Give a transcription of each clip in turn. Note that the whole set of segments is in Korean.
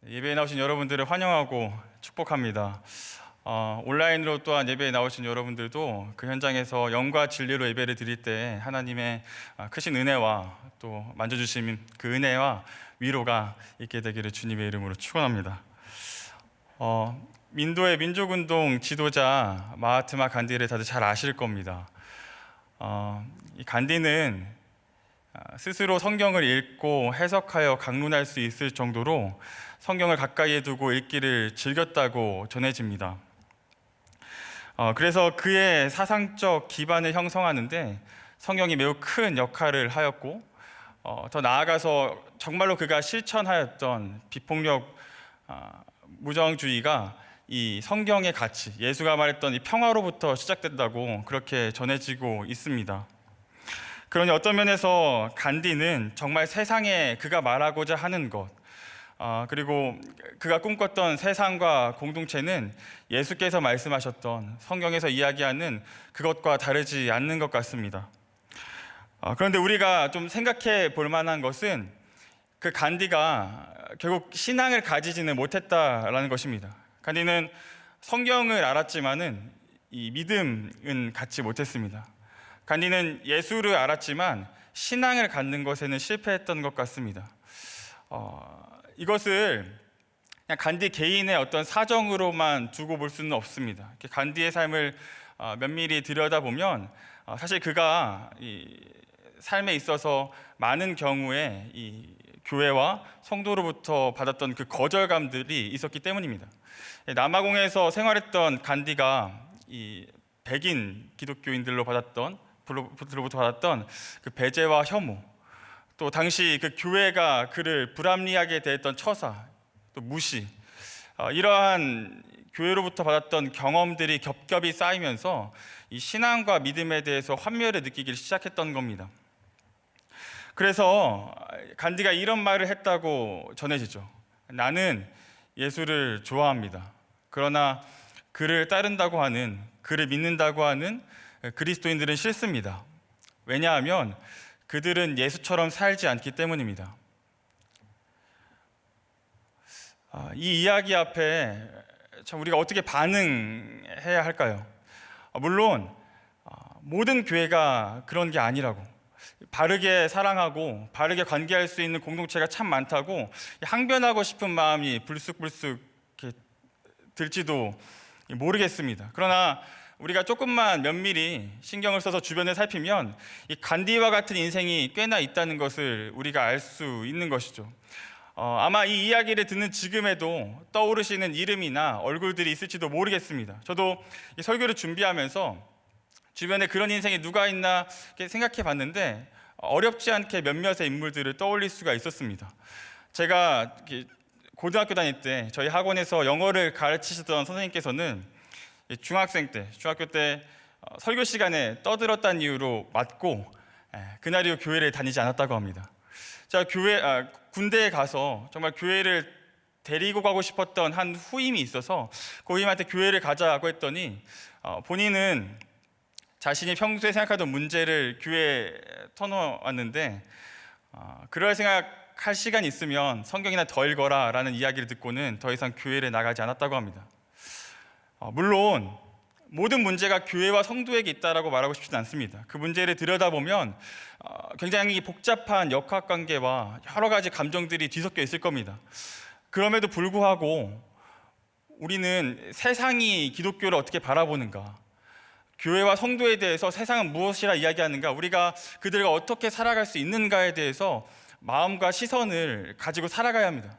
예배에 나오신 여러분들을 환영하고 축복합니다. 온라인으로 또한 예배에 나오신 여러분들도 그 현장에서 영과 진리로 예배를 드릴 때 하나님의 크신 은혜와 또 만져주신 그 은혜와 위로가 있게 되기를 주님의 이름으로 축원합니다. 인도의 민족운동 지도자 마하트마 간디를 다들 잘 아실 겁니다. 이 간디는 스스로 성경을 읽고 해석하여 강론할 수 있을 정도로 성경을 가까이에 두고 읽기를 즐겼다고 전해집니다. 그래서 그의 사상적 기반을 형성하는데 성경이 매우 큰 역할을 하였고, 더 나아가서 정말로 그가 실천하였던 비폭력 무정주의가 이 성경의 가치, 예수가 말했던 이 평화로부터 시작된다고 그렇게 전해지고 있습니다. 그러니 어떤 면에서 간디는 정말 세상에 그가 말하고자 하는 것, 그리고 그가 꿈꿨던 세상과 공동체는 예수께서 말씀하셨던 성경에서 이야기하는 그것과 다르지 않는 것 같습니다. 그런데 우리가 좀 생각해 볼 만한 것은 그 간디가 결국 신앙을 가지지는 못했다라는 것입니다. 간디는 성경을 알았지만은 이 믿음은 갖지 못했습니다. 간디는 예수를 알았지만 신앙을 갖는 것에는 실패했던 것 같습니다. 이것을 그냥 간디 개인의 어떤 사정으로만 두고 볼 수는 없습니다. 간디의 삶을 면밀히 들여다보면 사실 그가 이 삶에 있어서 많은 경우에 이 교회와 성도로부터 받았던 그 거절감들이 있었기 때문입니다. 남아공에서 생활했던 간디가 이 백인 기독교인들로부터 받았던 그 배제와 혐오, 또 당시 그 교회가 그를 불합리하게 대했던 처사, 또 무시, 이러한 교회로부터 받았던 경험들이 겹겹이 쌓이면서 이 신앙과 믿음에 대해서 환멸을 느끼기 시작했던 겁니다. 그래서 간디가 이런 말을 했다고 전해지죠. 나는 예수를 좋아합니다. 그러나 그를 따른다고 하는, 그를 믿는다고 하는 그리스도인들은 싫습니다. 왜냐하면 그들은 예수처럼 살지 않기 때문입니다. 이 이야기 앞에 참 우리가 어떻게 반응해야 할까요? 물론 모든 교회가 그런 게 아니라고, 바르게 사랑하고 바르게 관계할 수 있는 공동체가 참 많다고 항변하고 싶은 마음이 불쑥불쑥 이렇게 들지도 모르겠습니다. 그러나 우리가 조금만 면밀히 신경을 써서 주변을 살피면 이 간디와 같은 인생이 꽤나 있다는 것을 우리가 알 수 있는 것이죠. 아마 이 이야기를 듣는 지금에도 떠오르시는 이름이나 얼굴들이 있을지도 모르겠습니다. 저도 이 설교를 준비하면서 주변에 그런 인생이 누가 있나 생각해 봤는데 어렵지 않게 몇몇의 인물들을 떠올릴 수가 있었습니다. 제가 고등학교 다닐 때 저희 학원에서 영어를 가르치시던 선생님께서는 중학교 때 설교 시간에 떠들었다는 이유로 맞고 그날 이후 교회를 다니지 않았다고 합니다. 제가 군대에 가서 정말 교회를 데리고 가고 싶었던 한 후임이 있어서 그 후임한테 교회를 가자고 했더니 본인은 자신이 평소에 생각하던 문제를 교회에 터놓았는데 그럴 생각할 시간이 있으면 성경이나 더 읽어라 라는 이야기를 듣고는 더 이상 교회를 나가지 않았다고 합니다. 물론 모든 문제가 교회와 성도에게 있다라고 말하고 싶지는 않습니다. 그 문제를 들여다보면 굉장히 복잡한 역학관계와 여러 가지 감정들이 뒤섞여 있을 겁니다. 그럼에도 불구하고 우리는 세상이 기독교를 어떻게 바라보는가, 교회와 성도에 대해서 세상은 무엇이라 이야기하는가, 우리가 그들과 어떻게 살아갈 수 있는가에 대해서 마음과 시선을 가지고 살아가야 합니다.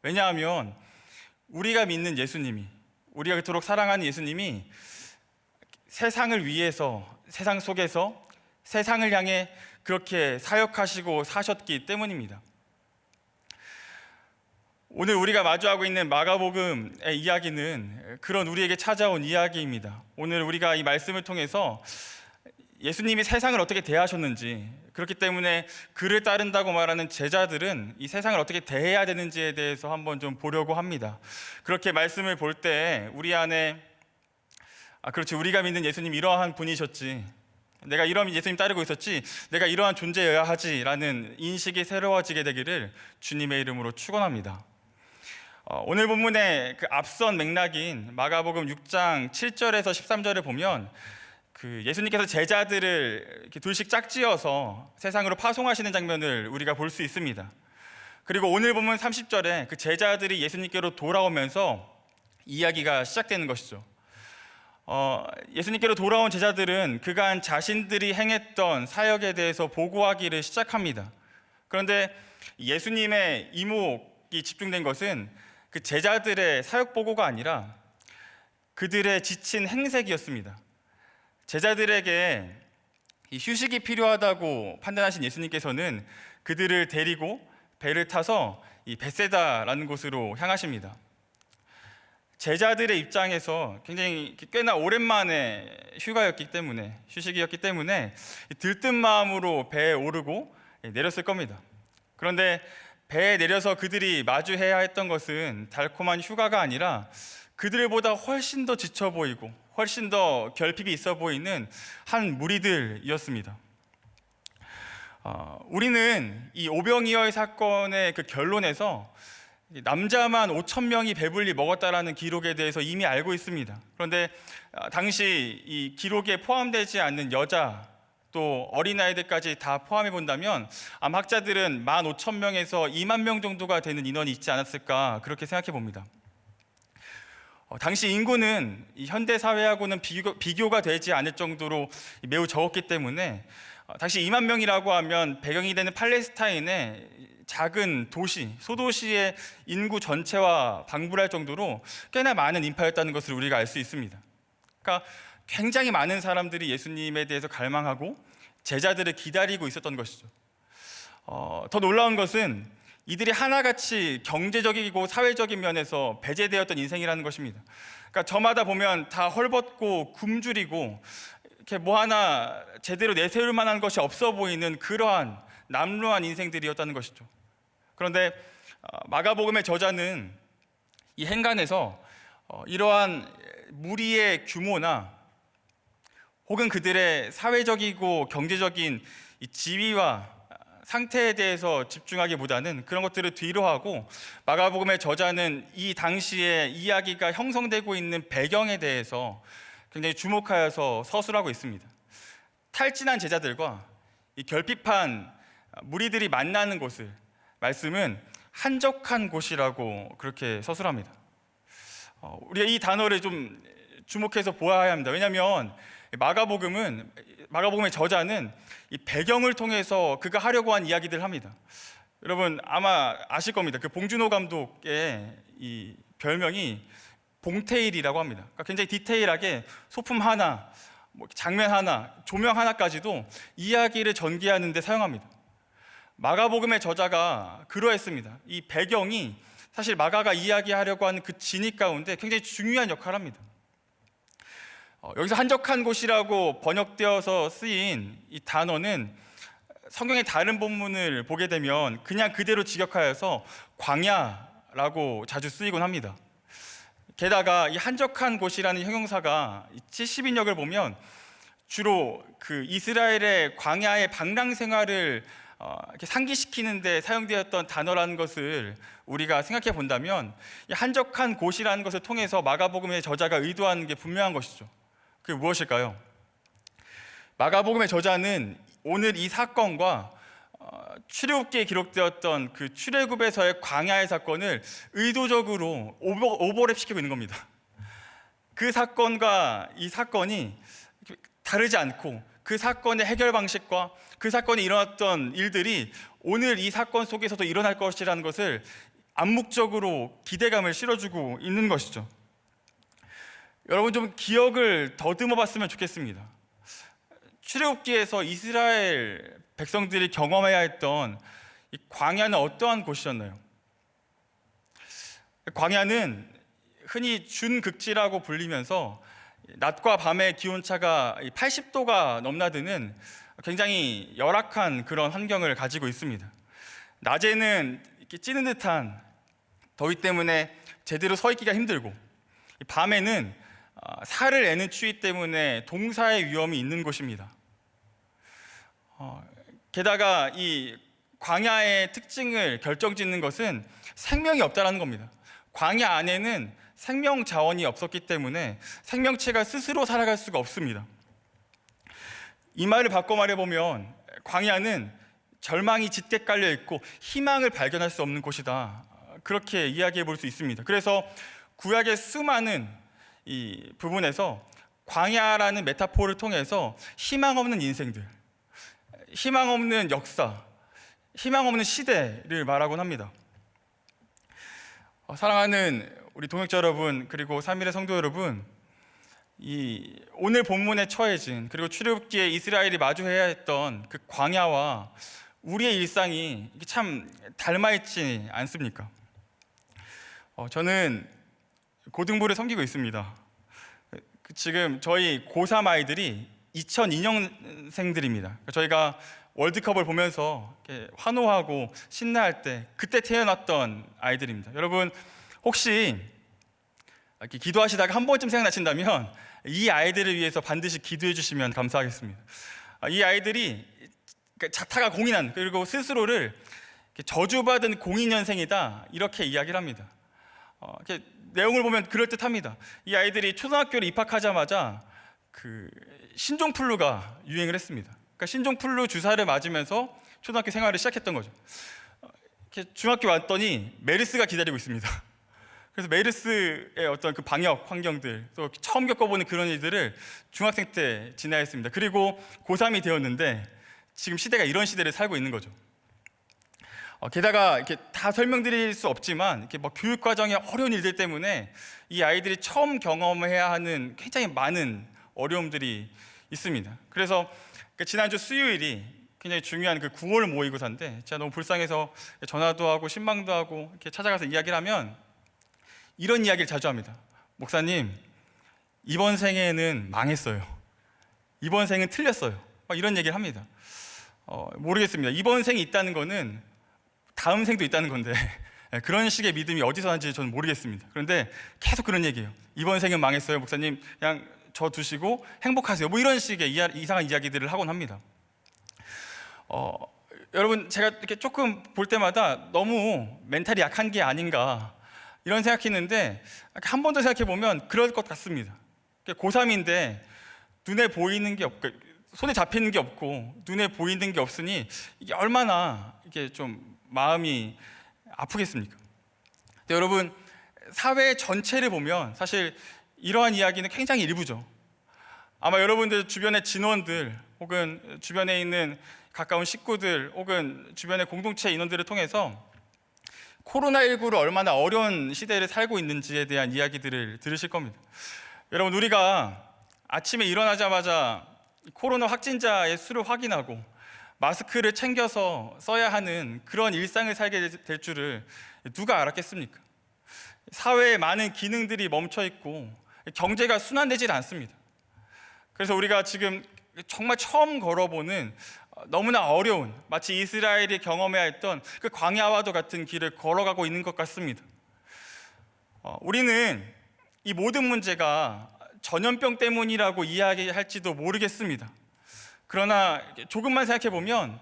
왜냐하면 우리가 믿는 예수님이, 우리가 그토록 사랑하는 예수님이 세상을 위해서, 세상 속에서 세상을 향해 그렇게 사역하시고 사셨기 때문입니다. 오늘 우리가 마주하고 있는 마가복음의 이야기는 그런 우리에게 찾아온 이야기입니다. 오늘 우리가 이 말씀을 통해서 예수님이 세상을 어떻게 대하셨는지, 그렇기 때문에 그를 따른다고 말하는 제자들은 이 세상을 어떻게 대해야 되는지에 대해서 한번 좀 보려고 합니다. 그렇게 말씀을 볼 때 우리 안에 그렇지, 우리가 믿는 예수님 이러한 분이셨지, 내가 이런 예수님 따르고 있었지, 내가 이러한 존재여야 하지라는 인식이 새로워지게 되기를 주님의 이름으로 축원합니다. 오늘 본문의 그 앞선 맥락인 마가복음 6장 7절에서 13절을 보면 그 예수님께서 제자들을 이렇게 둘씩 짝지어서 세상으로 파송하시는 장면을 우리가 볼 수 있습니다. 그리고 오늘 본문 30절에 그 제자들이 예수님께로 돌아오면서 이야기가 시작되는 것이죠. 예수님께로 돌아온 제자들은 그간 자신들이 행했던 사역에 대해서 보고하기를 시작합니다. 그런데 예수님의 이목이 집중된 것은 그 제자들의 사역 보고가 아니라 그들의 지친 행색이었습니다. 제자들에게 이 휴식이 필요하다고 판단하신 예수님께서는 그들을 데리고 배를 타서 이 벳세다라는 곳으로 향하십니다. 제자들의 입장에서 굉장히 꽤나 오랜만에 휴식이었기 때문에 들뜬 마음으로 배에 오르고 내렸을 겁니다. 그런데 배에 내려서 그들이 마주해야 했던 것은 달콤한 휴가가 아니라 그들보다 훨씬 더 지쳐 보이고 훨씬 더 결핍이 있어 보이는 한 무리들이었습니다. 우리는 이 오병이어의 사건의 그 결론에서 남자만 5천 명이 배불리 먹었다라는 기록에 대해서 이미 알고 있습니다. 그런데 당시 이 기록에 포함되지 않는 여자 또 어린아이들까지 다 포함해 본다면 아마 학자들은 15,000명에서 2만 명 정도가 되는 인원이 있지 않았을까 그렇게 생각해 봅니다. 당시 인구는 이 현대 사회하고는 비교가 되지 않을 정도로 매우 적었기 때문에 당시 2만 명이라고 하면 배경이 되는 팔레스타인의 작은 도시, 소도시의 인구 전체와 방불할 정도로 꽤나 많은 인파였다는 것을 우리가 알 수 있습니다. 그러니까 굉장히 많은 사람들이 예수님에 대해서 갈망하고 제자들을 기다리고 있었던 것이죠. 더 놀라운 것은 이들이 하나같이 경제적이고 사회적인 면에서 배제되었던 인생이라는 것입니다. 그러니까 저마다 보면 다 헐벗고 굶주리고 이렇게 뭐 하나 제대로 내세울 만한 것이 없어 보이는 그러한 남루한 인생들이었다는 것이죠. 그런데 마가복음의 저자는 이 행간에서 이러한 무리의 규모나 혹은 그들의 사회적이고 경제적인 이 지위와 상태에 대해서 집중하기보다는 그런 것들을 뒤로하고 마가복음의 저자는 이 당시에 이야기가 형성되고 있는 배경에 대해서 굉장히 주목하여서 서술하고 있습니다. 탈진한 제자들과 이 결핍한 무리들이 만나는 곳을 말씀은 한적한 곳이라고 그렇게 서술합니다. 우리가 이 단어를 좀 주목해서 보아야 합니다. 왜냐하면 마가복음의 저자는 이 배경을 통해서 그가 하려고 한 이야기들을 합니다. 여러분 아마 아실 겁니다. 그 봉준호 감독의 이 별명이 봉테일이라고 합니다. 그러니까 굉장히 디테일하게 소품 하나, 장면 하나, 조명 하나까지도 이야기를 전개하는 데 사용합니다. 마가복음의 저자가 그러했습니다. 이 배경이 사실 마가가 이야기하려고 하는 그 진위 가운데 굉장히 중요한 역할을 합니다. 여기서 한적한 곳이라고 번역되어서 쓰인 이 단어는 성경의 다른 본문을 보게 되면 그냥 그대로 직역하여서 광야라고 자주 쓰이곤 합니다. 게다가 이 한적한 곳이라는 형용사가 70인역을 보면 주로 그 이스라엘의 광야의 방랑 생활을 이렇게 상기시키는 데 사용되었던 단어라는 것을 우리가 생각해 본다면 이 한적한 곳이라는 것을 통해서 마가복음의 저자가 의도하는 게 분명한 것이죠. 그게 무엇일까요? 마가복음의 저자는 오늘 이 사건과 출애굽기에 기록되었던 그 출애굽에서의 광야의 사건을 의도적으로 오버랩 시키고 있는 겁니다. 그 사건과 이 사건이 다르지 않고 그 사건의 해결 방식과 그 사건에 일어났던 일들이 오늘 이 사건 속에서도 일어날 것이라는 것을 암묵적으로 기대감을 실어주고 있는 것이죠. 여러분 좀 기억을 더듬어 봤으면 좋겠습니다. 출애굽기에서 이스라엘 백성들이 경험해야 했던 이 광야는 어떠한 곳이었나요? 광야는 흔히 준극지라고 불리면서 낮과 밤의 기온차가 80도가 넘나드는 굉장히 열악한 그런 환경을 가지고 있습니다. 낮에는 이렇게 찌는 듯한 더위 때문에 제대로 서 있기가 힘들고, 밤에는 살을 내는 추위 때문에 동사의 위험이 있는 곳입니다. 게다가 이 광야의 특징을 결정짓는 것은 생명이 없다라는 겁니다. 광야 안에는 생명 자원이 없었기 때문에 생명체가 스스로 살아갈 수가 없습니다. 이 말을 바꿔 말해보면 광야는 절망이 짙게 깔려 있고 희망을 발견할 수 없는 곳이다, 그렇게 이야기해 볼 수 있습니다. 그래서 구약의 수많은 이 부분에서 광야라는 메타포를 통해서 희망 없는 인생들, 희망 없는 역사, 희망 없는 시대를 말하곤 합니다. 사랑하는 우리 동역자 여러분, 그리고 3일의 성도 여러분, 이 오늘 본문에 처해진, 그리고 출애굽기에 이스라엘이 마주해야 했던 그 광야와 우리의 일상이 참 닮아있지 않습니까? 저는 고등부를 섬기고 있습니다. 지금 저희 고3 아이들이 2002년생들입니다. 저희가 월드컵을 보면서 환호하고 신나할 때 그때 태어났던 아이들입니다. 여러분, 혹시 이렇게 기도하시다가 한 번쯤 생각나신다면 이 아이들을 위해서 반드시 기도해 주시면 감사하겠습니다. 이 아이들이 자타가 공인한, 그리고 스스로를 저주받은 02년생이다, 이렇게 이야기를 합니다. 이렇게 내용을 보면 그럴듯합니다. 이 아이들이 초등학교를 입학하자마자 그 신종플루가 유행을 했습니다. 그러니까 신종플루 주사를 맞으면서 초등학교 생활을 시작했던 거죠. 이렇게 중학교 왔더니 메르스가 기다리고 있습니다. 그래서 메르스의 어떤 그 방역 환경들, 또 처음 겪어보는 그런 일들을 중학생 때 지나야 했습니다. 그리고 고3이 되었는데 지금 시대가 이런 시대를 살고 있는 거죠. 게다가 이렇게 다 설명드릴 수 없지만 이렇게 뭐 교육 과정의 어려운 일들 때문에 이 아이들이 처음 경험해야 하는 굉장히 많은 어려움들이 있습니다. 그래서 지난주 수요일이 굉장히 중요한 그 9월 모의고사인데 제가 너무 불쌍해서 전화도 하고 신방도 하고 이렇게 찾아가서 이야기를 하면 이런 이야기를 자주 합니다. 목사님, 이번 생에는 망했어요. 이번 생은 틀렸어요. 막 이런 얘기를 합니다. 모르겠습니다. 이번 생이 있다는 거는 다음 생도 있다는 건데 그런 식의 믿음이 어디서 나는지 저는 모르겠습니다. 그런데 계속 그런 얘기예요. 이번 생은 망했어요. 목사님, 그냥 저 두시고 행복하세요. 뭐 이런 식의 이상한 이야기들을 하곤 합니다. 여러분, 제가 이렇게 조금 볼 때마다 너무 멘탈이 약한 게 아닌가 이런 생각했는데 한 번 더 생각해 보면 그럴 것 같습니다. 고3인데 눈에 보이는 게 없고 손에 잡히는 게 없고 눈에 보이는 게 없으니 이게 얼마나 이게 좀 마음이 아프겠습니까? 근데 여러분, 사회 전체를 보면 사실 이러한 이야기는 굉장히 일부죠. 아마 여러분들 주변의 진원들 혹은 주변에 있는 가까운 식구들 혹은 주변의 공동체 인원들을 통해서 코로나19로 얼마나 어려운 시대를 살고 있는지에 대한 이야기들을 들으실 겁니다. 여러분, 우리가 아침에 일어나자마자 코로나 확진자의 수를 확인하고 마스크를 챙겨서 써야 하는 그런 일상을 살게 될 줄을 누가 알았겠습니까? 사회의 많은 기능들이 멈춰 있고 경제가 순환되질 않습니다. 그래서 우리가 지금 정말 처음 걸어보는 너무나 어려운, 마치 이스라엘이 경험해야 했던 그 광야와도 같은 길을 걸어가고 있는 것 같습니다. 우리는 이 모든 문제가 전염병 때문이라고 이야기할지도 모르겠습니다. 그러나 조금만 생각해 보면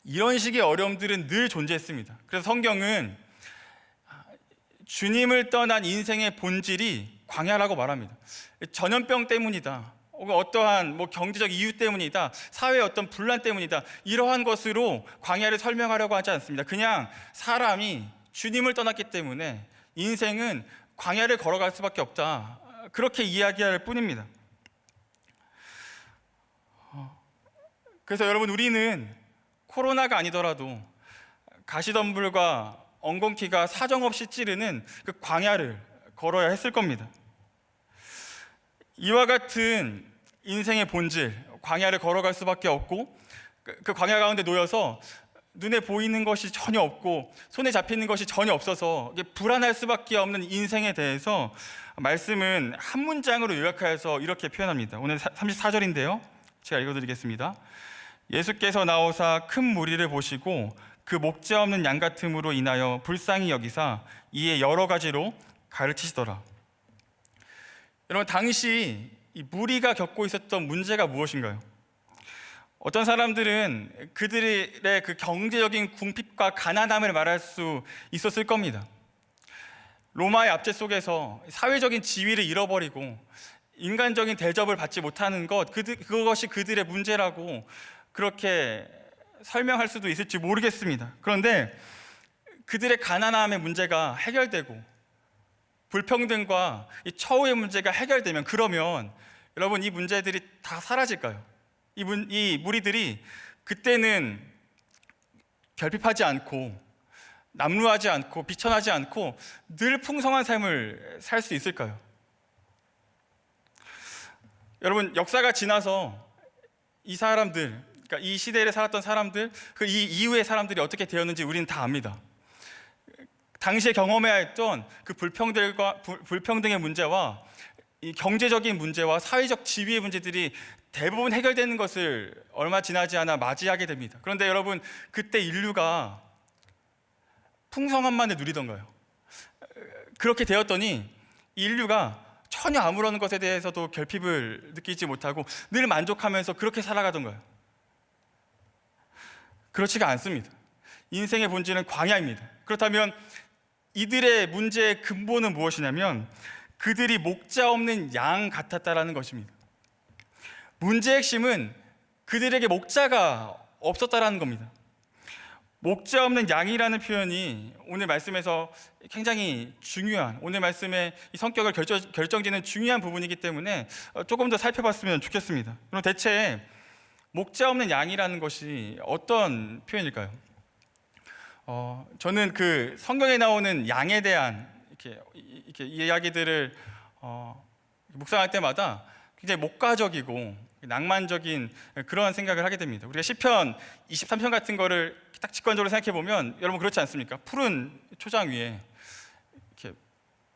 이런 식의 어려움들은 늘 존재했습니다. 그래서 성경은 주님을 떠난 인생의 본질이 광야라고 말합니다. 전염병 때문이다, 혹은 어떠한 경제적 이유 때문이다, 사회의 어떤 분란 때문이다, 이러한 것으로 광야를 설명하려고 하지 않습니다. 그냥 사람이 주님을 떠났기 때문에 인생은 광야를 걸어갈 수밖에 없다, 그렇게 이야기할 뿐입니다. 그래서 여러분, 우리는 코로나가 아니더라도 가시덤불과 엉겅퀴가 사정없이 찌르는 그 광야를 걸어야 했을 겁니다. 이와 같은 인생의 본질, 광야를 걸어갈 수밖에 없고 그 광야 가운데 놓여서 눈에 보이는 것이 전혀 없고 손에 잡히는 것이 전혀 없어서 불안할 수밖에 없는 인생에 대해서 말씀은 한 문장으로 요약하여서 이렇게 표현합니다. 오늘 34절인데요. 제가 읽어드리겠습니다. 예수께서 나오사 큰 무리를 보시고 그 목자 없는 양 같음으로 인하여 불쌍히 여기사 이에 여러 가지로 가르치시더라. 여러분, 당시 이 무리가 겪고 있었던 문제가 무엇인가요? 어떤 사람들은 그들의 그 경제적인 궁핍과 가난함을 말할 수 있었을 겁니다. 로마의 압제 속에서 사회적인 지위를 잃어버리고 인간적인 대접을 받지 못하는 그것이 그들의 문제라고 그렇게 설명할 수도 있을지 모르겠습니다. 그런데 그들의 가난함의 문제가 해결되고 불평등과 이 처우의 문제가 해결되면, 그러면 여러분, 이 문제들이 다 사라질까요? 이 무리들이 그때는 결핍하지 않고 남루하지 않고 비천하지 않고 늘 풍성한 삶을 살 수 있을까요? 여러분, 역사가 지나서 이 사람들, 그러니까 이 시대에 살았던 사람들, 그 이 이후의 사람들이 어떻게 되었는지 우리는 다 압니다. 당시에 경험해야 했던 그 불평등의 문제와 이 경제적인 문제와 사회적 지위의 문제들이 대부분 해결되는 것을 얼마 지나지 않아 맞이하게 됩니다. 그런데 여러분, 그때 인류가 풍성함만을 누리던가요? 그렇게 되었더니 인류가 전혀 아무런 것에 대해서도 결핍을 느끼지 못하고 늘 만족하면서 그렇게 살아가던가요? 그렇지가 않습니다. 인생의 본질은 광야입니다. 그렇다면 이들의 문제의 근본은 무엇이냐면 그들이 목자 없는 양 같았다라는 것입니다. 문제의 핵심은 그들에게 목자가 없었다라는 겁니다. 목자 없는 양이라는 표현이 오늘 말씀에서 굉장히 중요한, 오늘 말씀의 이 성격을 결정짓는 중요한 부분이기 때문에 조금 더 살펴봤으면 좋겠습니다. 그럼 대체 목자 없는 양이라는 것이 어떤 표현일까요? 저는 그 성경에 나오는 양에 대한 이렇게 이야기들을 묵상할 때마다 굉장히 목가적이고 낭만적인 그런 생각을 하게 됩니다. 우리가 시편 23편 같은 거를 딱 직관적으로 생각해 보면 여러분 그렇지 않습니까? 푸른 초장 위에 이렇게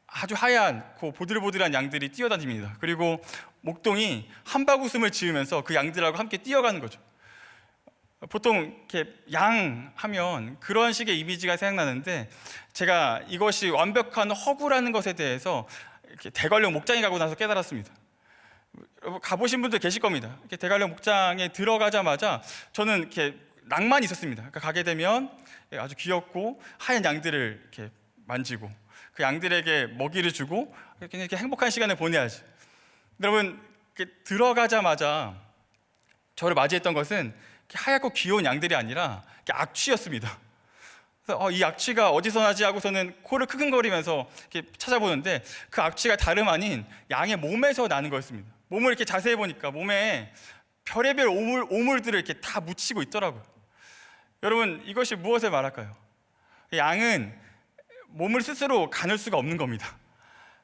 아주 하얗고 보들보들한 양들이 뛰어다닙니다. 그리고 목동이 한바구음을 지으면서 그 양들하고 함께 뛰어가는 거죠. 보통 이렇게 양 하면 그런 식의 이미지가 생각나는데, 제가 이것이 완벽한 허구라는 것에 대해서 이렇게 대관령 목장에 가고 나서 깨달았습니다. 가보신 분들 계실 겁니다. 이렇게 대관령 목장에 들어가자마자 저는 이렇게 낭만이 있었습니다. 그러니까 가게 되면 아주 귀엽고 하얀 양들을 이렇게 만지고 그 양들에게 먹이를 주고 이렇게 행복한 시간을 보내야지. 여러분, 이렇게 들어가자마자 저를 맞이했던 것은 하얗고 귀여운 양들이 아니라 악취였습니다. 그래서 이 악취가 어디서 나지 하고서는 코를 크근거리면서 이렇게 찾아보는데 그 악취가 다름 아닌 양의 몸에서 나는 거였습니다. 몸을 이렇게 자세히 보니까 몸에 별의별 오물들을 이렇게 다 묻히고 있더라고요. 여러분, 이것이 무엇을 말할까요? 양은 몸을 스스로 가눌 수가 없는 겁니다.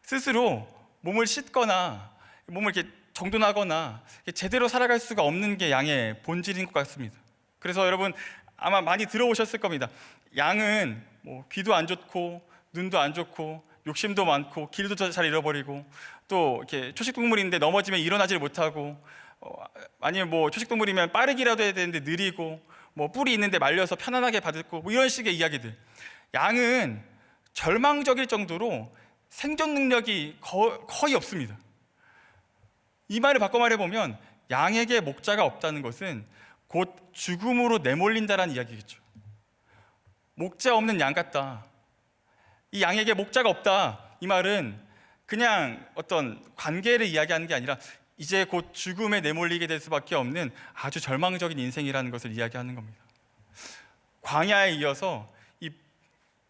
스스로 몸을 씻거나 몸을 이렇게 정돈하거나 제대로 살아갈 수가 없는 게 양의 본질인 것 같습니다. 그래서 여러분 아마 많이 들어보셨을 겁니다. 양은 귀도 안 좋고 눈도 안 좋고 욕심도 많고 길도 잘 잃어버리고 또 이렇게 초식동물인데 넘어지면 일어나질 못하고 아니면 초식동물이면 빠르기라도 해야 되는데 느리고 뿔이 있는데 말려서 편안하게 받고 이런 식의 이야기들. 양은 절망적일 정도로 생존 능력이 거의 없습니다. 이 말을 바꿔 말해보면 양에게 목자가 없다는 것은 곧 죽음으로 내몰린다라는 이야기겠죠. 목자 없는 양 같다. 이 양에게 목자가 없다. 이 말은 그냥 어떤 관계를 이야기하는 게 아니라 이제 곧 죽음에 내몰리게 될 수밖에 없는 아주 절망적인 인생이라는 것을 이야기하는 겁니다. 광야에 이어서 이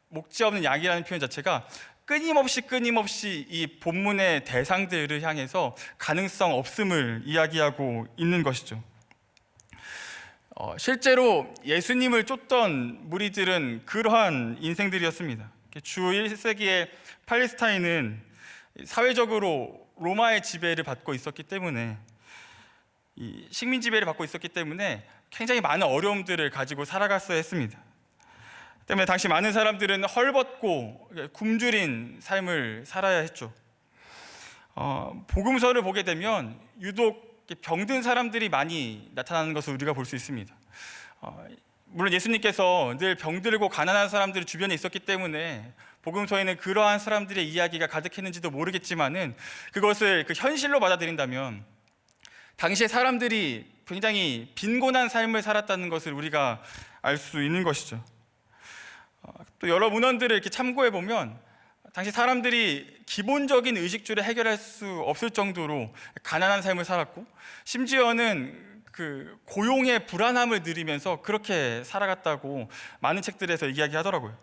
목자 없는 양이라는 표현 자체가 끊임없이 이 본문의 대상들을 향해서 가능성 없음을 이야기하고 있는 것이죠. 실제로 예수님을 쫓던 무리들은 그러한 인생들이었습니다. 주 1세기의 팔레스타인은 사회적으로 로마의 지배를 받고 있었기 때문에, 이 식민 지배를 받고 있었기 때문에 굉장히 많은 어려움들을 가지고 살아갔어야 했습니다. 때문에 당시 많은 사람들은 헐벗고 굶주린 삶을 살아야 했죠. 복음서를 보게 되면 유독 병든 사람들이 많이 나타나는 것을 우리가 볼 수 있습니다. 물론 예수님께서 늘 병들고 가난한 사람들이 주변에 있었기 때문에 복음서에는 그러한 사람들의 이야기가 가득했는지도 모르겠지만은 그것을 그 현실로 받아들인다면 당시의 사람들이 굉장히 빈곤한 삶을 살았다는 것을 우리가 알 수 있는 것이죠. 또 여러 문헌들을 이렇게 참고해 보면 당시 사람들이 기본적인 의식주를 해결할 수 없을 정도로 가난한 삶을 살았고, 심지어는 그 고용의 불안함을 누리면서 그렇게 살아갔다고 많은 책들에서 이야기하더라고요.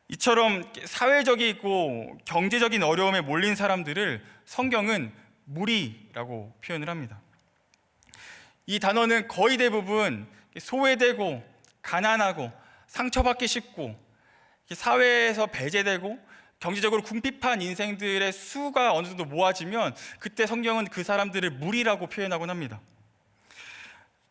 이처럼 사회적이고 경제적인 어려움에 몰린 사람들을 성경은 무리라고 표현을 합니다. 이 단어는 거의 대부분 소외되고 가난하고 상처받기 쉽고 사회에서 배제되고 경제적으로 궁핍한 인생들의 수가 어느 정도 모아지면 그때 성경은 그 사람들을 무리라고 표현하곤 합니다.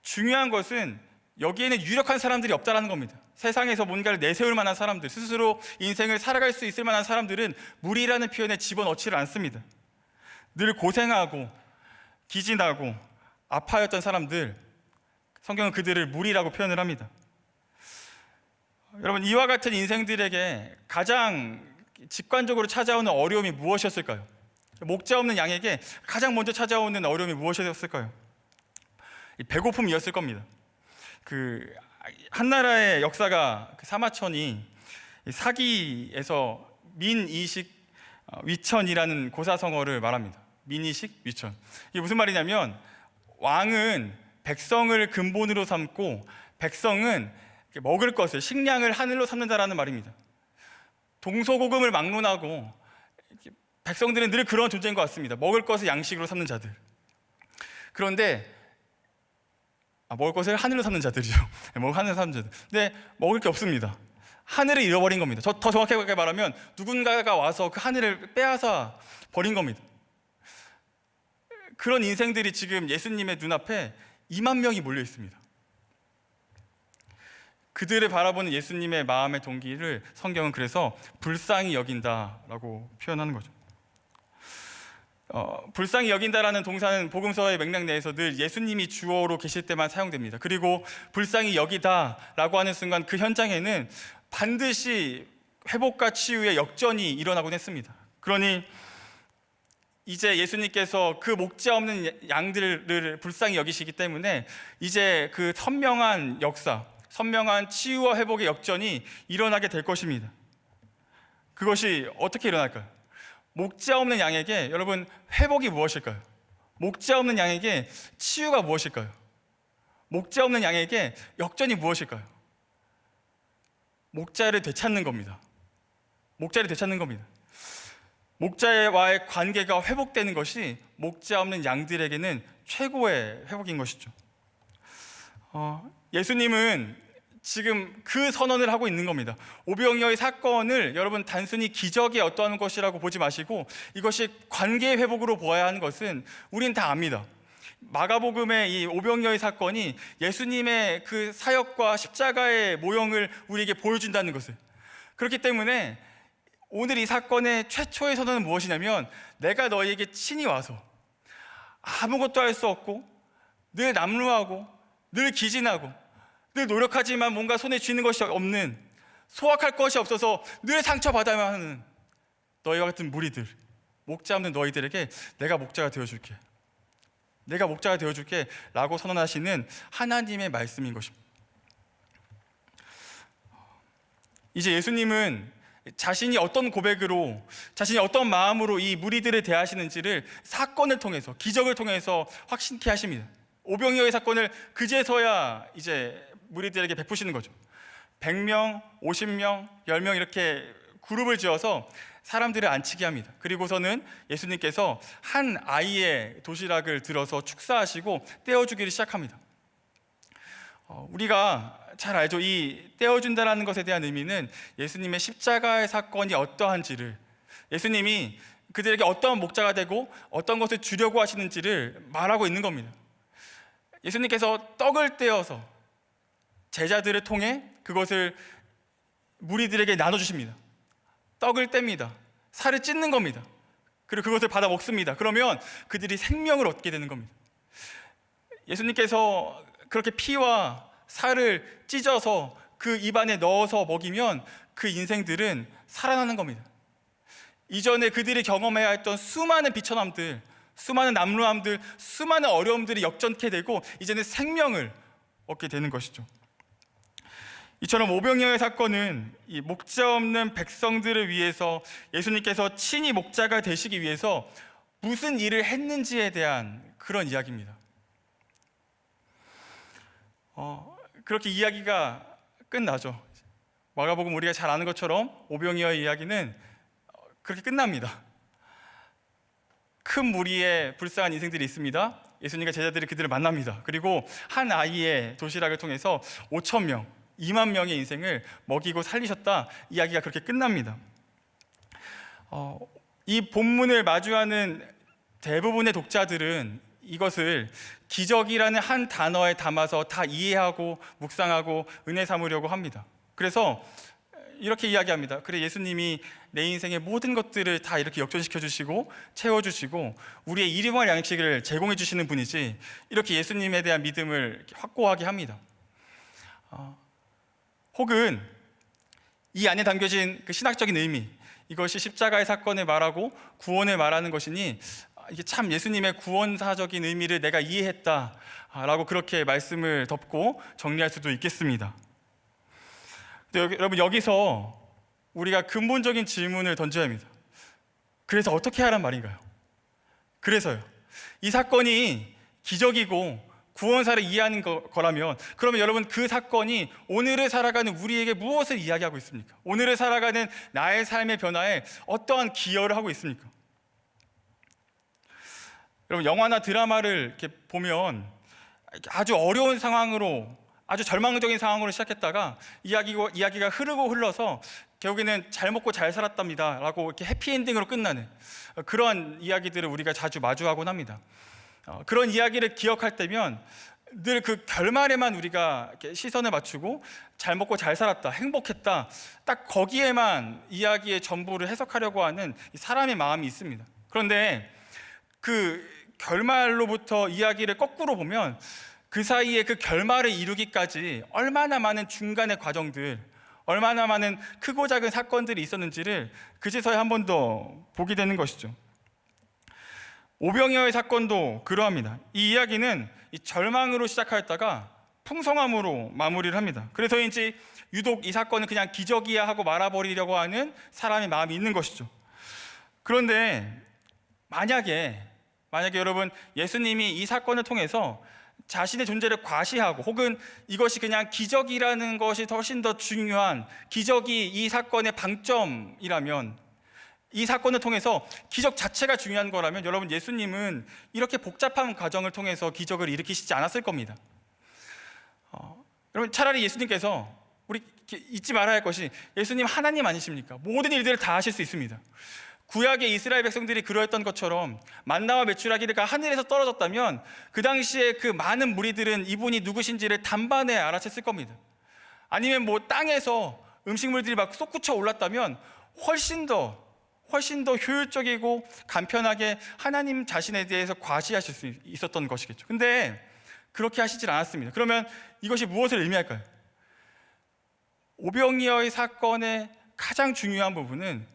중요한 것은 여기에는 유력한 사람들이 없다는 겁니다. 세상에서 뭔가를 내세울 만한 사람들, 스스로 인생을 살아갈 수 있을 만한 사람들은 무리라는 표현에 집어넣지를 않습니다. 늘 고생하고 기진하고 아파했던 사람들, 성경은 그들을 무리라고 표현을 합니다. 여러분, 이와 같은 인생들에게 가장 직관적으로 찾아오는 어려움이 무엇이었을까요? 목자 없는 양에게 가장 먼저 찾아오는 어려움이 무엇이었을까요? 배고픔이었을 겁니다. 한나라의 역사가 사마천이 사기에서 민이식 위천이라는 고사성어를 말합니다. 민이식 위천. 이게 무슨 말이냐면, 왕은 백성을 근본으로 삼고 백성은 먹을 것을, 식량을 하늘로 삼는다라는 말입니다. 동서고금을 막론하고 백성들은 늘 그런 존재인 것 같습니다. 먹을 것을 양식으로 삼는 자들. 그런데 먹을 것을 하늘로 삼는 자들이죠. 하늘로 삼는 자들. 근데 먹을 게 없습니다. 하늘을 잃어버린 겁니다. 더 정확하게 말하면 누군가가 와서 그 하늘을 빼앗아 버린 겁니다. 그런 인생들이 지금 예수님의 눈앞에 2만 명이 몰려 있습니다. 그들을 바라보는 예수님의 마음의 동기를 성경은 그래서 불쌍히 여긴다라고 표현하는 거죠. 불쌍히 여긴다라는 동사는 복음서의 맥락 내에서 늘 예수님이 주어로 계실 때만 사용됩니다. 그리고 불쌍히 여기다라고 하는 순간 그 현장에는 반드시 회복과 치유의 역전이 일어나곤 했습니다. 그러니 이제 예수님께서 그 목자 없는 양들을 불쌍히 여기시기 때문에 이제 그 선명한 역사, 선명한 치유와 회복의 역전이 일어나게 될 것입니다. 그것이 어떻게 일어날까요? 목자 없는 양에게, 여러분, 회복이 무엇일까요? 목자 없는 양에게 치유가 무엇일까요? 목자 없는 양에게 역전이 무엇일까요? 목자를 되찾는 겁니다. 목자를 되찾는 겁니다. 목자와의 관계가 회복되는 것이 목자 없는 양들에게는 최고의 회복인 것이죠. 예수님은 지금 그 선언을 하고 있는 겁니다. 오병이어의 사건을 여러분 단순히 기적의 어떠한 것이라고 보지 마시고 이것이 관계의 회복으로 보아야 하는 것은 우린 다 압니다. 마가복음의 이 오병이어의 사건이 예수님의 그 사역과 십자가의 모형을 우리에게 보여준다는 것을, 그렇기 때문에 오늘 이 사건의 최초의 선언은 무엇이냐면, 내가 너희에게 친히 와서 아무것도 할 수 없고 늘 남루하고 늘 기진하고 늘 노력하지만 뭔가 손에 쥐는 것이 없는, 소확할 것이 없어서 늘 상처받아야만 하는 너희와 같은 무리들, 목자 없는 너희들에게 내가 목자가 되어줄게, 내가 목자가 되어줄게 라고 선언하시는 하나님의 말씀인 것입니다. 이제 예수님은 자신이 어떤 고백으로, 자신이 어떤 마음으로 이 무리들을 대하시는지를 사건을 통해서, 기적을 통해서 확신케 하십니다. 오병이어의 사건을 그제서야 이제 무리들에게 베푸시는 거죠. 100명, 50명, 10명 이렇게 그룹을 지어서 사람들을 앉히게 합니다. 그리고서는 예수님께서 한 아이의 도시락을 들어서 축사하시고 떼어주기를 시작합니다. 우리가 잘 알죠. 이 떼어준다라는 것에 대한 의미는 예수님의 십자가의 사건이 어떠한지를, 예수님이 그들에게 어떠한 목자가 되고 어떤 것을 주려고 하시는지를 말하고 있는 겁니다. 예수님께서 떡을 떼어서 제자들을 통해 그것을 무리들에게 나눠주십니다. 떡을 뗍니다. 살을 찢는 겁니다. 그리고 그것을 받아 먹습니다. 그러면 그들이 생명을 얻게 되는 겁니다. 예수님께서 그렇게 피와 살을 찢어서 그 입안에 넣어서 먹이면 그 인생들은 살아나는 겁니다. 이전에 그들이 경험해야 했던 수많은 비천함들, 수많은 남루함들, 수많은 어려움들이 역전케 되고 이제는 생명을 얻게 되는 것이죠. 이처럼 오병이어의 사건은 이 목자 없는 백성들을 위해서 예수님께서 친히 목자가 되시기 위해서 무슨 일을 했는지에 대한 그런 이야기입니다. 그렇게 이야기가 끝나죠. 마가복음 우리가 잘 아는 것처럼 오병이어의 이야기는 그렇게 끝납니다. 큰 무리의 불쌍한 인생들이 있습니다. 예수님과 제자들이 그들을 만납니다. 그리고 한 아이의 도시락을 통해서 5천 명, 2만 명의 인생을 먹이고 살리셨다. 이야기가 그렇게 끝납니다. 이 본문을 마주하는 대부분의 독자들은 이것을 기적이라는 한 단어에 담아서 다 이해하고 묵상하고 은혜 삼으려고 합니다. 그래서 이렇게 이야기합니다. 그래, 예수님이 내 인생의 모든 것들을 다 이렇게 역전시켜 주시고 채워주시고 우리의 일용할 양식을 제공해 주시는 분이지, 이렇게 예수님에 대한 믿음을 확고하게 합니다. 혹은 이 안에 담겨진 그 신학적인 의미, 이것이 십자가의 사건을 말하고 구원을 말하는 것이니 이게 참 예수님의 구원사적인 의미를 내가 이해했다라고 그렇게 말씀을 덮고 정리할 수도 있겠습니다. 여러분, 여기서 우리가 근본적인 질문을 던져야 합니다. 그래서 어떻게 하란 말인가요? 그래서요, 이 사건이 기적이고 구원사를 이해하는 거라면, 그러면 여러분, 그 사건이 오늘을 살아가는 우리에게 무엇을 이야기하고 있습니까? 오늘을 살아가는 나의 삶의 변화에 어떠한 기여를 하고 있습니까? 여러분, 영화나 드라마를 이렇게 보면 아주 어려운 상황으로, 아주 절망적인 상황으로 시작했다가 이야기가 흐르고 흘러서 결국에는 잘 먹고 잘 살았답니다 라고 이렇게 해피엔딩으로 끝나는 그러한 이야기들을 우리가 자주 마주하곤 합니다. 그런 이야기를 기억할 때면 늘 그 결말에만 우리가 이렇게 시선을 맞추고 잘 먹고 잘 살았다, 행복했다, 딱 거기에만 이야기의 전부를 해석하려고 하는 사람의 마음이 있습니다. 그런데 그 결말로부터 이야기를 거꾸로 보면 그 사이에 그 결말을 이루기까지 얼마나 많은 중간의 과정들, 얼마나 많은 크고 작은 사건들이 있었는지를 그제서야 한 번 더 보게 되는 것이죠. 오병이어의 사건도 그러합니다. 이 이야기는 이 절망으로 시작하였다가 풍성함으로 마무리를 합니다. 그래서인지 유독 이 사건은 그냥 기적이야 하고 말아버리려고 하는 사람의 마음이 있는 것이죠. 그런데 만약에 여러분, 예수님이 이 사건을 통해서 자신의 존재를 과시하고, 혹은 이것이 그냥 기적이라는 것이 훨씬 더 중요한, 기적이 이 사건의 방점이라면, 이 사건을 통해서 기적 자체가 중요한 거라면, 여러분, 예수님은 이렇게 복잡한 과정을 통해서 기적을 일으키시지 않았을 겁니다. 여러분, 차라리 예수님께서, 우리 잊지 말아야 할 것이, 예수님 하나님 아니십니까? 모든 일들을 다 하실 수 있습니다. 구약의 이스라엘 백성들이 그러했던 것처럼 만나와 메추라기가 하늘에서 떨어졌다면 그 당시에 그 많은 무리들은 이분이 누구신지를 단번에 알아챘을 겁니다. 아니면 뭐 땅에서 음식물들이 막 솟구쳐 올랐다면 훨씬 더 효율적이고 간편하게 하나님 자신에 대해서 과시하실 수 있었던 것이겠죠. 근데 그렇게 하시질 않았습니다. 그러면 이것이 무엇을 의미할까요? 오병이어의 사건의 가장 중요한 부분은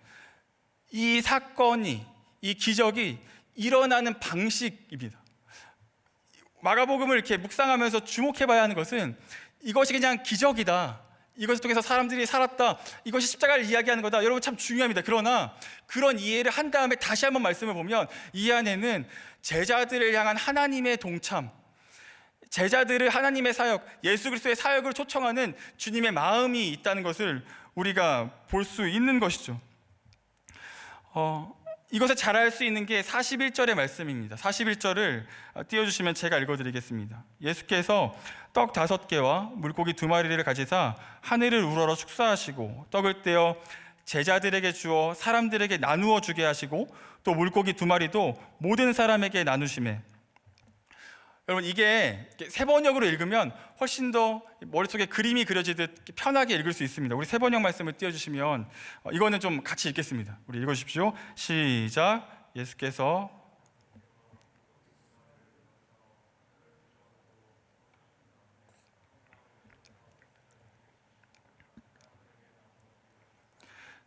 이 사건이, 이 기적이 일어나는 방식입니다. 마가복음을 이렇게 묵상하면서 주목해봐야 하는 것은 이것이 그냥 기적이다, 이것을 통해서 사람들이 살았다, 이것이 십자가를 이야기하는 거다, 여러분 참 중요합니다. 그러나 그런 이해를 한 다음에 다시 한번 말씀을 보면 이 안에는 제자들을 향한 하나님의 동참, 제자들을 하나님의 사역, 예수 그리스도의 사역을 초청하는 주님의 마음이 있다는 것을 우리가 볼 수 있는 것이죠. 이것을 잘 알 수 있는 게 41절의 말씀입니다. 41절을 띄워주시면 제가 읽어드리겠습니다. 예수께서 떡 5개와 물고기 2마리를 가지사 하늘을 우러러 축사하시고 떡을 떼어 제자들에게 주어 사람들에게 나누어 주게 하시고 또 물고기 2마리도 모든 사람에게 나누시매. 여러분, 이게 세번역으로 읽으면 훨씬 더 머릿속에 그림이 그려지듯 편하게 읽을 수 있습니다. 우리 세번역 말씀을 띄워주시면 이거는 좀 같이 읽겠습니다. 우리 읽어주십시오. 시작. 예수께서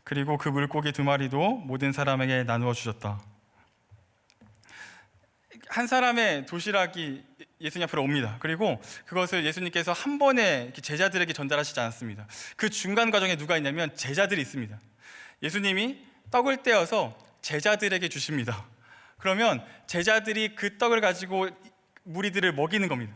그리고 그 물고기 2마리도 모든 사람에게 나누어 주셨다. 한 사람의 도시락이 예수님 앞으로 옵니다. 그리고 그것을 예수님께서 한 번에 제자들에게 전달하시지 않았습니다. 그 중간 과정에 누가 있냐면 제자들이 있습니다. 예수님이 떡을 떼어서 제자들에게 주십니다. 그러면 제자들이 그 떡을 가지고 무리들을 먹이는 겁니다.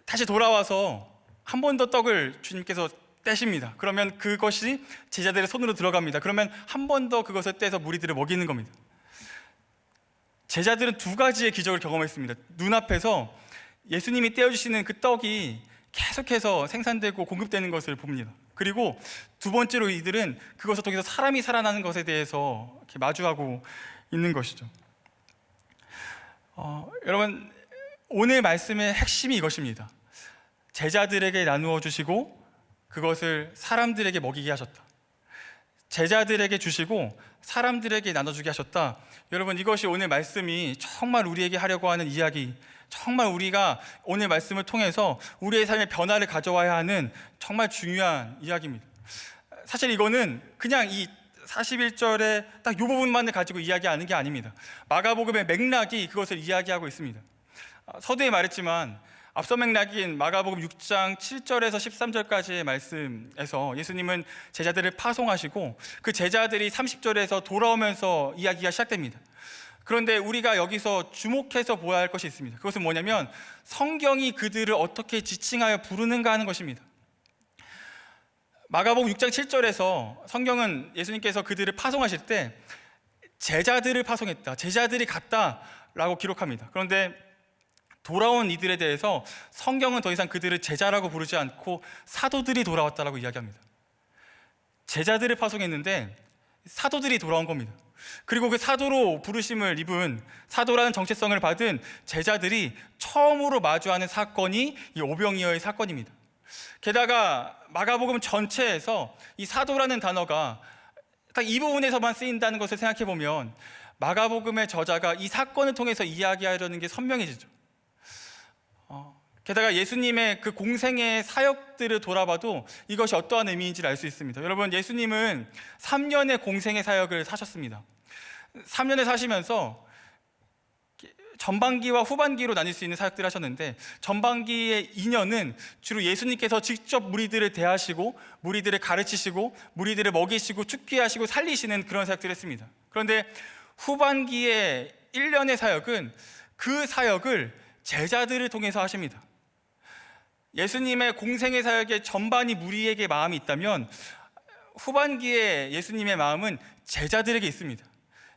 다시 돌아와서 한 번 더 떡을 주님께서 떼십니다. 그러면 그것이 제자들의 손으로 들어갑니다. 그러면 한 번 더 그것을 떼서 무리들을 먹이는 겁니다. 제자들은 두 가지의 기적을 경험했습니다. 눈앞에서 예수님이 떼어주시는 그 떡이 계속해서 생산되고 공급되는 것을 봅니다. 그리고 두 번째로 이들은 그것을 통해서 사람이 살아나는 것에 대해서 이렇게 마주하고 있는 것이죠. 여러분, 오늘 말씀의 핵심이 이것입니다. 제자들에게 나누어 주시고 그것을 사람들에게 먹이게 하셨다. 제자들에게 주시고 사람들에게 나눠주게 하셨다. 여러분, 이것이 오늘 말씀이 정말 우리에게 하려고 하는 이야기, 정말 우리가 오늘 말씀을 통해서 우리의 삶의 변화를 가져와야 하는 정말 중요한 이야기입니다. 사실 이거는 그냥 이 41절에 딱 이 부분만을 가지고 이야기하는 게 아닙니다. 마가복음의 맥락이 그것을 이야기하고 있습니다. 서두에 말했지만 앞서 맥락인 마가복음 6장 7절에서 13절까지의 말씀에서 예수님은 제자들을 파송하시고 그 제자들이 30절에서 돌아오면서 이야기가 시작됩니다. 그런데 우리가 여기서 주목해서 보아야 할 것이 있습니다. 그것은 뭐냐면 성경이 그들을 어떻게 지칭하여 부르는가 하는 것입니다. 마가복음 6장 7절에서 성경은 예수님께서 그들을 파송하실 때 제자들을 파송했다, 제자들이 갔다라고 기록합니다. 그런데 돌아온 이들에 대해서 성경은 더 이상 그들을 제자라고 부르지 않고 사도들이 돌아왔다라고 이야기합니다. 제자들을 파송했는데 사도들이 돌아온 겁니다. 그리고 그 사도로 부르심을 입은, 사도라는 정체성을 받은 제자들이 처음으로 마주하는 사건이 이 오병이어의 사건입니다. 게다가 마가복음 전체에서 이 사도라는 단어가 딱 이 부분에서만 쓰인다는 것을 생각해 보면 마가복음의 저자가 이 사건을 통해서 이야기하려는 게 선명해지죠. 게다가 예수님의 그 공생의 사역들을 돌아봐도 이것이 어떠한 의미인지를 알 수 있습니다. 여러분, 예수님은 3년의 공생의 사역을 사셨습니다. 3년을 사시면서 전반기와 후반기로 나뉠 수 있는 사역들을 하셨는데, 전반기의 2년은 주로 예수님께서 직접 무리들을 대하시고 무리들을 가르치시고 무리들을 먹이시고 축기하시고 살리시는 그런 사역들을 했습니다. 그런데 후반기의 1년의 사역은 그 사역을 제자들을 통해서 하십니다. 예수님의 공생의 사역의 전반이 무리에게 마음이 있다면 후반기에 예수님의 마음은 제자들에게 있습니다.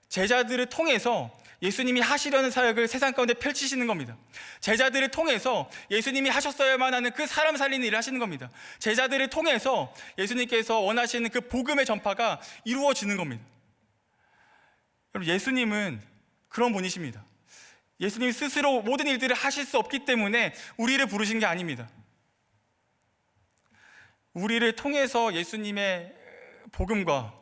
제자들을 통해서 예수님이 하시려는 사역을 세상 가운데 펼치시는 겁니다. 제자들을 통해서 예수님이 하셨어야만 하는 그 사람 살리는 일을 하시는 겁니다. 제자들을 통해서 예수님께서 원하시는 그 복음의 전파가 이루어지는 겁니다. 여러분, 예수님은 그런 분이십니다. 예수님 스스로 모든 일들을 하실 수 없기 때문에 우리를 부르신 게 아닙니다. 우리를 통해서 예수님의 복음과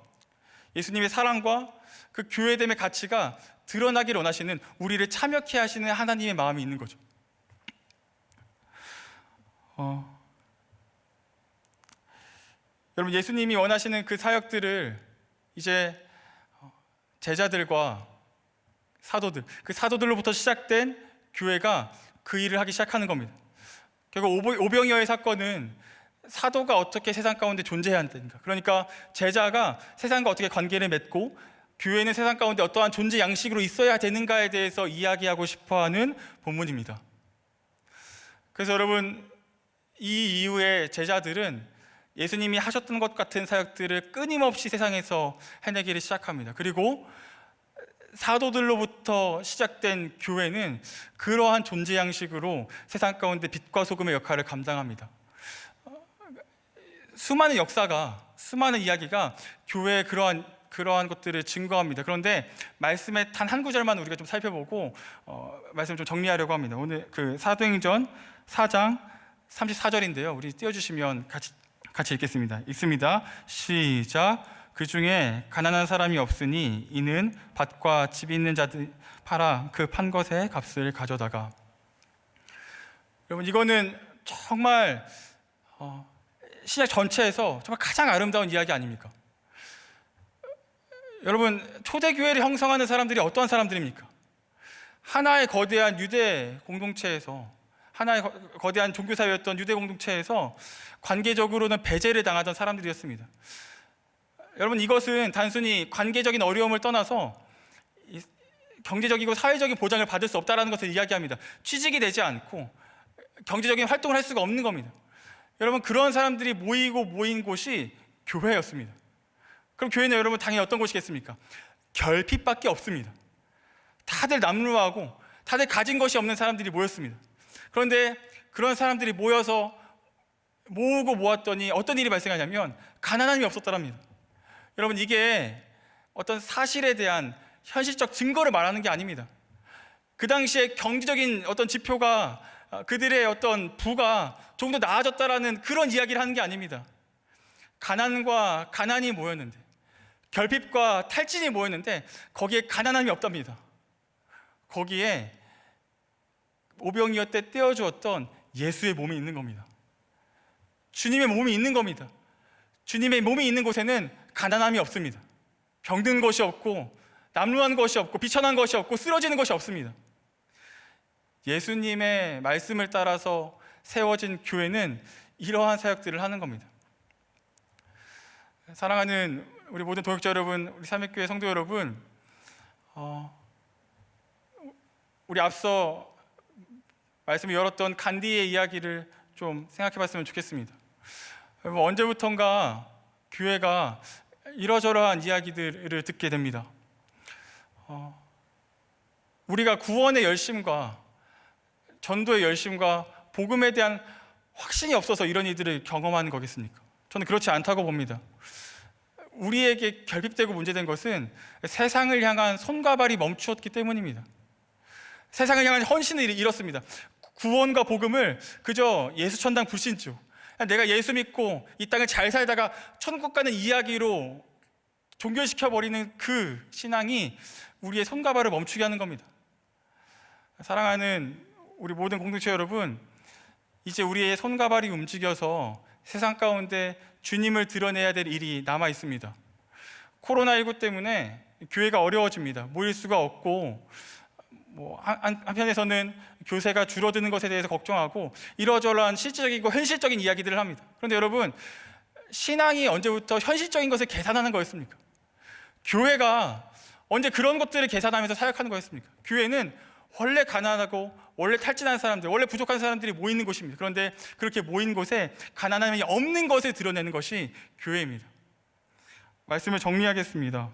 예수님의 사랑과 그 교회됨의 가치가 드러나기를 원하시는, 우리를 참여케 하시는 하나님의 마음이 있는 거죠. 여러분, 예수님이 원하시는 그 사역들을 이제 제자들과 사도들, 그 사도들로부터 시작된 교회가 그 일을 하기 시작하는 겁니다. 결국 오병이어의 사건은 사도가 어떻게 세상 가운데 존재해야 한다니까, 그러니까 제자가 세상과 어떻게 관계를 맺고 교회는 세상 가운데 어떠한 존재 양식으로 있어야 되는가에 대해서 이야기하고 싶어하는 본문입니다. 그래서 여러분, 이 이후에 제자들은 예수님이 하셨던 것 같은 사역들을 끊임없이 세상에서 해내기를 시작합니다. 그리고 사도들로부터 시작된 교회는 그러한 존재 양식으로 세상 가운데 빛과 소금의 역할을 감당합니다. 수많은 역사가, 수많은 이야기가 교회의 그러한 것들을 증거합니다. 그런데 말씀의 단 한 구절만 우리가 좀 살펴보고 말씀을 좀 정리하려고 합니다. 오늘 그 사도행전 4장 34절인데요. 우리 띄워주시면 같이 읽겠습니다. 읽습니다. 시작. 그 중에 가난한 사람이 없으니 이는 밭과 집이 있는 자들 팔아 그 판 것의 값을 가져다가. 여러분, 이거는 정말 신약 전체에서 정말 가장 아름다운 이야기 아닙니까? 여러분, 초대교회를 형성하는 사람들이 어떠한 사람들입니까? 하나의 거대한 유대 공동체에서, 하나의 거대한 종교사회였던 유대 공동체에서 관계적으로는 배제를 당하던 사람들이었습니다. 여러분, 이것은 단순히 관계적인 어려움을 떠나서 경제적이고 사회적인 보장을 받을 수 없다는 것을 이야기합니다. 취직이 되지 않고 경제적인 활동을 할 수가 없는 겁니다. 여러분, 그런 사람들이 모인 곳이 교회였습니다. 그럼 교회는 여러분 당연히 어떤 곳이겠습니까? 결핍밖에 없습니다. 다들 남루하고 다들 가진 것이 없는 사람들이 모였습니다. 그런데 그런 사람들이 모여서 모으고 모았더니 어떤 일이 발생하냐면 가난함이 없었더랍니다. 여러분, 이게 어떤 사실에 대한 현실적 증거를 말하는 게 아닙니다. 그 당시에 경제적인 어떤 지표가, 그들의 어떤 부가 조금 더 나아졌다라는 그런 이야기를 하는 게 아닙니다. 가난과 가난이 모였는데, 결핍과 탈진이 모였는데 거기에 가난함이 없답니다. 거기에 오병이어 때 떼어주었던 예수의 몸이 있는 겁니다. 주님의 몸이 있는 겁니다. 주님의 몸이 있는 곳에는 가난함이 없습니다. 병든 것이 없고 남루한 것이 없고 비천한 것이 없고 쓰러지는 것이 없습니다. 예수님의 말씀을 따라서 세워진 교회는 이러한 사역들을 하는 겁니다. 사랑하는 우리 모든 동역자 여러분, 우리 삼위교회 성도 여러분, 우리 앞서 말씀을 열었던 간디의 이야기를 좀 생각해 봤으면 좋겠습니다. 여러분, 언제부턴가 교회가 이러저러한 이야기들을 듣게 됩니다. 우리가 구원의 열심과 전도의 열심과 복음에 대한 확신이 없어서 이런 일들을 경험하는 거겠습니까? 저는 그렇지 않다고 봅니다. 우리에게 결핍되고 문제된 것은 세상을 향한 손과 발이 멈추었기 때문입니다. 세상을 향한 헌신을 잃었습니다. 구원과 복음을 그저 예수천당 불신주, 내가 예수 믿고 이 땅을 잘 살다가 천국 가는 이야기로 종결시켜버리는 그 신앙이 우리의 손과 발을 멈추게 하는 겁니다. 사랑하는 우리 모든 공동체 여러분, 이제 우리의 손과 발이 움직여서 세상 가운데 주님을 드러내야 될 일이 남아 있습니다. 코로나19 때문에 교회가 어려워집니다. 모일 수가 없고, 한편에서는 교세가 줄어드는 것에 대해서 걱정하고 이러저러한 실질적이고 현실적인 이야기들을 합니다. 그런데 여러분, 신앙이 언제부터 현실적인 것을 계산하는 거였습니까? 교회가 언제 그런 것들을 계산하면서 사역하는 거였습니까? 교회는 원래 가난하고 원래 탈진한 사람들, 원래 부족한 사람들이 모이는 곳입니다. 그런데 그렇게 모인 곳에 가난함이 없는 것을 드러내는 것이 교회입니다. 말씀을 정리하겠습니다.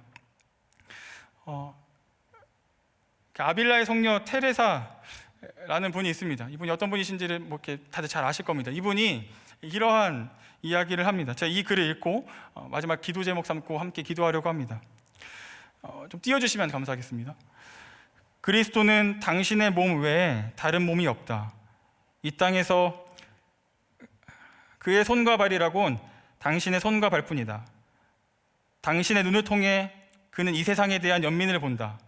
아빌라의 성녀 테레사라는 분이 있습니다. 이분이 어떤 분이신지를 이렇게 다들 잘 아실 겁니다. 이분이 이러한 이야기를 합니다. 제가 이 글을 읽고 마지막 기도 제목 삼고 함께 기도하려고 합니다. 좀 띄워주시면 감사하겠습니다. 그리스도는 당신의 몸 외에 다른 몸이 없다. 이 땅에서 그의 손과 발이라곤 당신의 손과 발뿐이다. 당신의 눈을 통해 그는 이 세상에 대한 연민을 본다.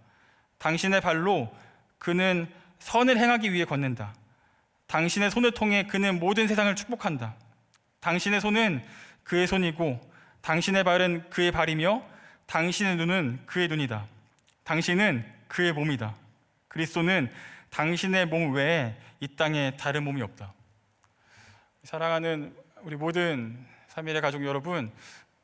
당신의 발로 그는 선을 행하기 위해 걷는다. 당신의 손을 통해 그는 모든 세상을 축복한다. 당신의 손은 그의 손이고 당신의 발은 그의 발이며 당신의 눈은 그의 눈이다. 당신은 그의 몸이다. 그리스도는 당신의 몸 외에 이 땅에 다른 몸이 없다. 사랑하는 우리 모든 삼일의 가족 여러분,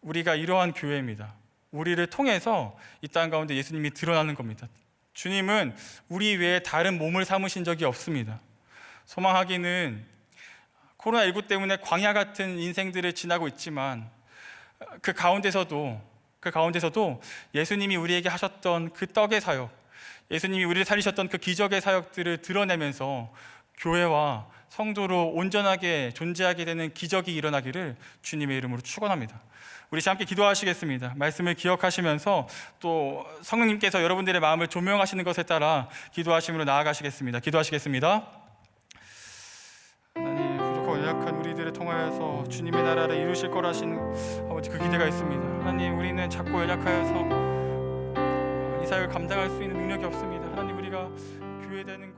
우리가 이러한 교회입니다. 우리를 통해서 이 땅 가운데 예수님이 드러나는 겁니다. 주님은 우리 외에 다른 몸을 삼으신 적이 없습니다. 소망하기는 코로나19 때문에 광야 같은 인생들을 지나고 있지만 그 가운데서도 예수님이 우리에게 하셨던 그 떡의 사역, 예수님이 우리를 살리셨던 그 기적의 사역들을 드러내면서 교회와 성도로 온전하게 존재하게 되는 기적이 일어나기를 주님의 이름으로 축원합니다. 우리 함께 기도하시겠습니다. 말씀을 기억하시면서 또 성령님께서 여러분들의 마음을 조명하시는 것에 따라 기도하심으로 나아가시겠습니다. 기도하시겠습니다. 하나님, 부족하고 연약한 우리들을 통하여서 주님의 나라를 이루실 거라시는 아버지 그 기대가 있습니다. 하나님, 우리는 작고 연약하여서 이 사역을 감당할 수 있는 능력이 없습니다. 하나님, 우리가 교회 되는